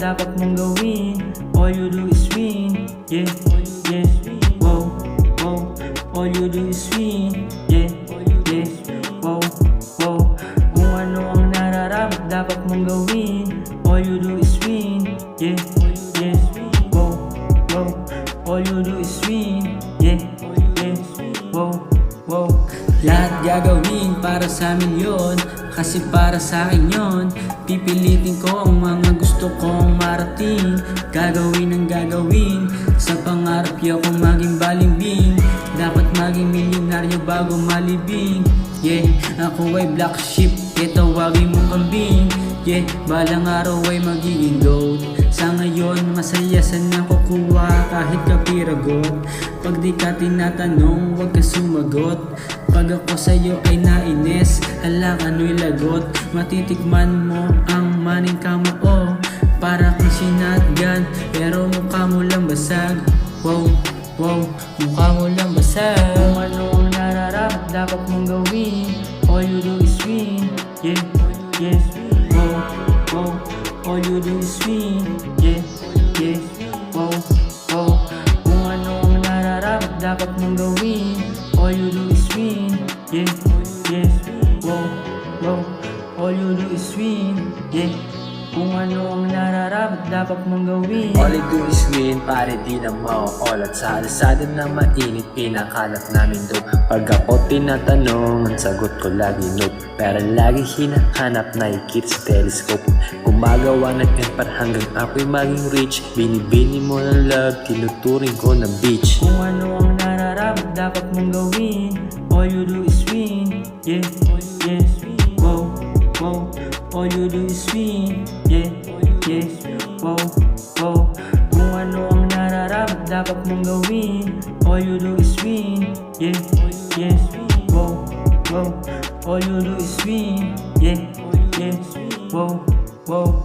dapat mong gawin. All you do is win, yeah, yeah. Wow, wow. All you do is win, yeah, yeah. Wow, wow. Kung ano ang nararapat dapat mong gawin. All you do is win, yeah, yeah. Wow, wow. All you do is win, yeah, yeah. Wow, wow. Lahat gagawin para sa amin yun, kasi para sa akin yun. Pipilitin ko ang mga gusto kong marating. Gagawin ang gagawin, sa pangarap ko maging balimbing. Dapat maging milyonaryo bago malibing. Yeah, ako ay black sheep, kaya tawagin mong kambing. Yeah, balang araw ay magiging gold. Sa ngayon masaya sa nakukuha kahit kapiragot. Pag di ka tinatanong, huwag ka sumagot. Pag ako sa'yo ay nainis, hala kano'y lagot. Matitikman mo ang maning kamo ko, para kang sinatgan, pero mukha mo lang basag. Wow, wow, mukha mo lang basag. Kung ano ang nararapat dapat mong gawin. All you do is win, yeah, yeah. Wow, wow. All you do is win, yeah, yeah. Wow, wow. Kung ano ang nararapat dapat mong gawin. All you do is win, yeah, yeah. Wow, wow. All you do is win, yeah. Kung ano ang nararapat dapat mong gawin. All I do is win, pare di na mauulat. Sa alasada na mainit, pinakalat namin doon. Pag ako tinatanong, ang sagot ko lagi nope. Pero lagi hinahanap, nakikita sa telescope. Gumagawa ng empire hanggang ako'y maging rich. Binibini mo ng love, tinuturing ko ng beach. Kung ano ang nararapat dapat mong gawin. All you do is win, yeah, yeah. Wow, wow. All you do is win, yeah, yeah. Wow, wow. Kung ano ang nararapat dapat mong gawin. All you do is win, yeah, yeah. Wow, wow. All you do is win, yeah, yeah. Wow, wow.